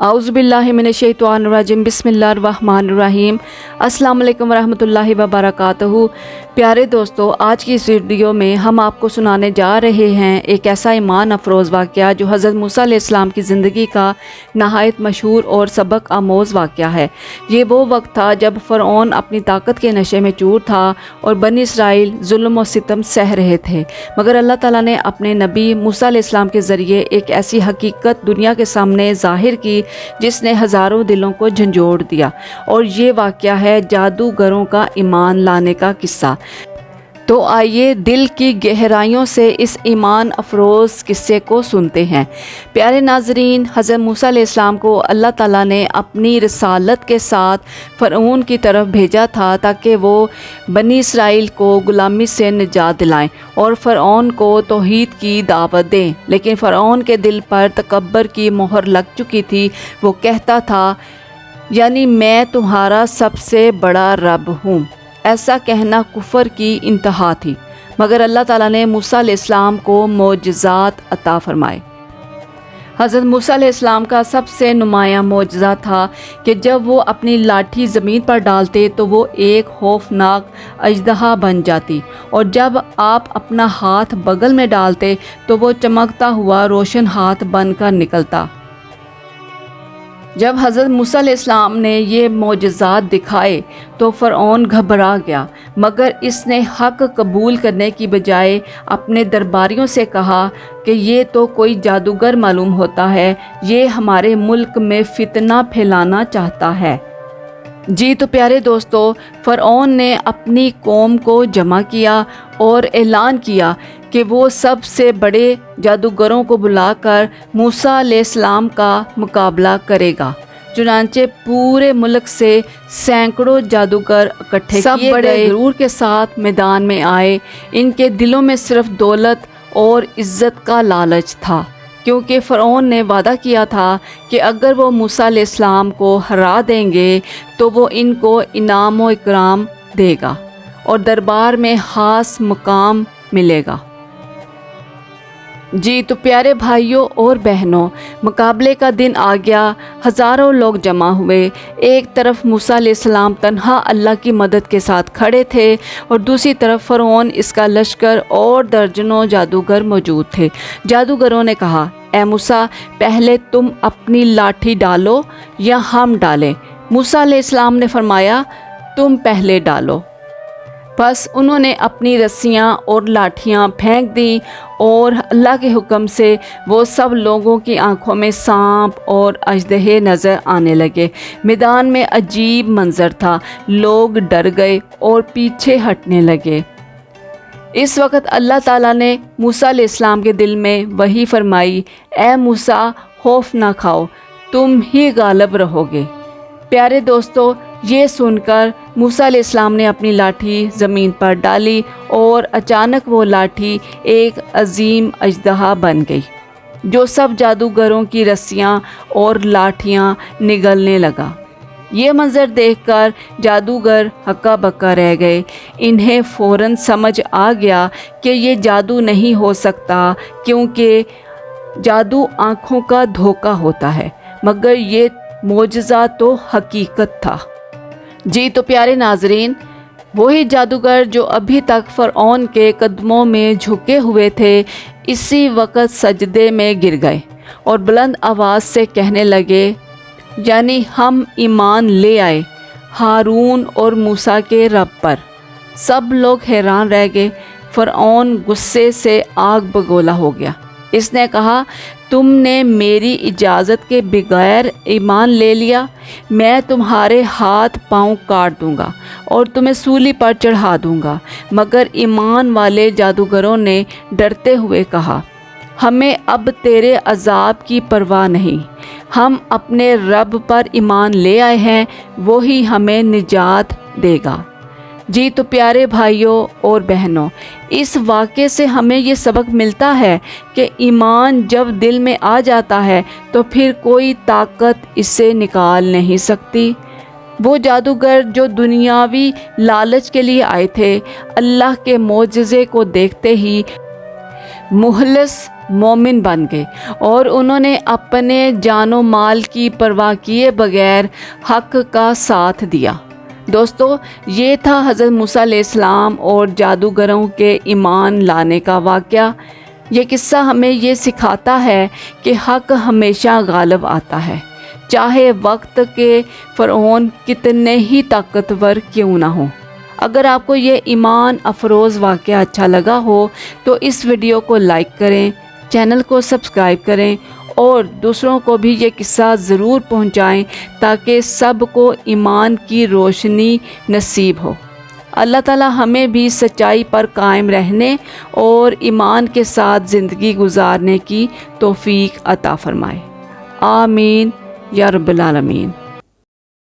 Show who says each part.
Speaker 1: आउज़ुबिल्लाहि मिनश्शैतानिर्रजीम बिस्मिल्लाहिर्रहमानिर्रहीम। अस्सलाम वालेकुम रहमतुल्लाहि व बरकातहू। प्यारे दोस्तों, आज की इस वीडियो में हम आपको सुनाने जा रहे हैं एक ऐसा ईमान अफरोज़ वाक़या जो हज़रत मूसा अलैहिस्सलाम की ज़िंदगी का नहायत मशहूर और सबक आमोज़ वाक़या है। ये वो वक्त था जब फ़िरऔन अपनी ताकत के नशे में चूर था और बनी इसराइल जुल्म और सितम सह रहे थे, मगर अल्लाह ताला ने अपने नबी मूसा अलैहिस्सलाम के ज़रिए एक ऐसी हकीकत दुनिया के सामने ज़ाहिर की जिसने हज़ारों दिलों को झंझोड़ दिया। और ये वाक़या है जादूगरों का ईमान लाने का किस्सा। तो आइए दिल की गहराइयों से इस ईमान अफरोज़ किस्से को सुनते हैं। प्यारे नाज़रीन, हज़रत मूसा अलैहिस्सलाम को अल्लाह ताला ने अपनी रिसालत के साथ फ़िरऔन की तरफ भेजा था ताकि वो बनी इसराइल को ग़ुलामी से निजात दिलाएं और फ़िरऔन को तौहीद की दावत दें। लेकिन फ़िरऔन के दिल पर तकब्बर की मोहर लग चुकी थी। वो कहता था, यानी मैं तुम्हारा सबसे बड़ा रब हूँ। ऐसा कहना कुफ़र की इंतहा थी, मगर अल्लाह ताला ने मूसा अलैहिस्सलाम को मोजज़ात अता फ़रमाए। हज़रत मूसा अलैहिस्सलाम का सबसे नुमायाँ मोजज़ा था कि जब वो अपनी लाठी ज़मीन पर डालते तो वो एक खौफनाक अजदहा बन जाती, और जब आप अपना हाथ बगल में डालते तो वो चमकता हुआ रोशन हाथ बनकर निकलता। जब हज़रत मूसा अलैहिस्सलाम ने ये मोजज़ात दिखाए तो फ़िरऔन घबरा गया, मगर इसने हक़ कबूल करने की बजाय अपने दरबारियों से कहा कि ये तो कोई जादूगर मालूम होता है, ये हमारे मुल्क में फ़ितना फैलाना चाहता है। जी तो प्यारे दोस्तों, फ़िरऔन ने अपनी कौम को जमा किया और ऐलान किया कि वो सबसे बड़े जादूगरों को बुलाकर मूसा अलैहिस्सलाम का मुकाबला करेगा। चुनांचे पूरे मुल्क से सैकड़ों जादूगर इकट्ठे किए गए, गुरूर के साथ मैदान में आए। इनके दिलों में सिर्फ दौलत और इज़्ज़त का लालच था, क्योंकि फ़िरऔन ने वादा किया था कि अगर वो मूसा अलैहिस्सलाम को हरा देंगे तो वो इनको इनाम व इकराम देगा और दरबार में ख़ास मुकाम मिलेगा। जी तो प्यारे भाइयों और बहनों, मुकाबले का दिन आ गया। हज़ारों लोग जमा हुए। एक तरफ मूसा अलैहिस्सलाम तन्हा अल्लाह की मदद के साथ खड़े थे और दूसरी तरफ फ़िरऔन, इसका लश्कर और दर्जनों जादूगर मौजूद थे। जादूगरों ने कहा, ए मूसा, पहले तुम अपनी लाठी डालो या हम डालें? मूसा अलैहिस्सलाम ने फरमाया, तुम पहले डालो। बस उन्होंने अपनी रस्सियाँ और लाठियाँ फेंक दी और अल्लाह के हुक्म से वो सब लोगों की आंखों में सांप और अजदहे नज़र आने लगे। मैदान में अजीब मंजर था, लोग डर गए और पीछे हटने लगे। इस वक्त अल्लाह ताला ने मूसा अलैहिस्सलाम के दिल में वही फरमाई, ए मूसा, खौफ ना खाओ, तुम ही गालिब रहोगे। प्यारे दोस्तों, ये सुनकर मूसा अलैहिस्सलाम ने अपनी लाठी ज़मीन पर डाली और अचानक वो लाठी एक अजीम अजदहा बन गई, जो सब जादूगरों की रस्सियाँ और लाठियाँ निगलने लगा। ये मंज़र देखकर जादूगर हक्का बक्का रह गए। इन्हें फ़ौरन समझ आ गया कि ये जादू नहीं हो सकता, क्योंकि जादू आँखों का धोखा होता है, मगर ये मोजज़ा तो हकीकत था। जी तो प्यारे नाजरीन, वही जादूगर जो अभी तक फ़िरऔन के कदमों में झुके हुए थे, इसी वक्त सजदे में गिर गए और बुलंद आवाज़ से कहने लगे, यानी हम ईमान ले आए हारून और मूसा के रब पर। सब लोग हैरान रह गए। फ़िरऔन गुस्से से आग बगोला हो गया। इसने कहा, तुमने मेरी इजाज़त के बगैर ईमान ले लिया? मैं तुम्हारे हाथ पाँव काट दूंगा और तुम्हें सूली पर चढ़ा दूंगा। मगर ईमान वाले जादूगरों ने डरते हुए कहा, हमें अब तेरे अजाब की परवाह नहीं, हम अपने रब पर ईमान ले आए हैं, वो ही हमें निजात देगा। जी तो प्यारे भाइयों और बहनों, इस वाक़े से हमें ये सबक मिलता है कि ईमान जब दिल में आ जाता है तो फिर कोई ताकत इसे निकाल नहीं सकती। वो जादूगर जो दुनियावी लालच के लिए आए थे, अल्लाह के मोजज़े को देखते ही मुखलिस مومن بن گئے اور انہوں نے اپنے جان و مال کی پرواہ کیے بغیر حق کا ساتھ دیا۔ دوستو، یہ تھا حضرت موسیٰ علیہ السلام اور جادوگروں کے ایمان لانے کا واقعہ۔ یہ قصہ ہمیں یہ سکھاتا ہے کہ حق ہمیشہ غالب آتا ہے، چاہے وقت کے فرعون کتنے ہی طاقتور کیوں نہ ہوں۔ اگر آپ کو یہ ایمان افروز واقعہ اچھا لگا ہو تو اس ویڈیو کو لائک کریں، چینل کو سبسکرائب کریں اور دوسروں کو بھی یہ قصہ ضرور پہنچائیں تاکہ سب کو ایمان کی روشنی نصیب ہو۔ اللہ تعالی ہمیں بھی سچائی پر قائم رہنے اور ایمان کے ساتھ زندگی گزارنے کی توفیق عطا فرمائے۔ آمین یا رب العالمین۔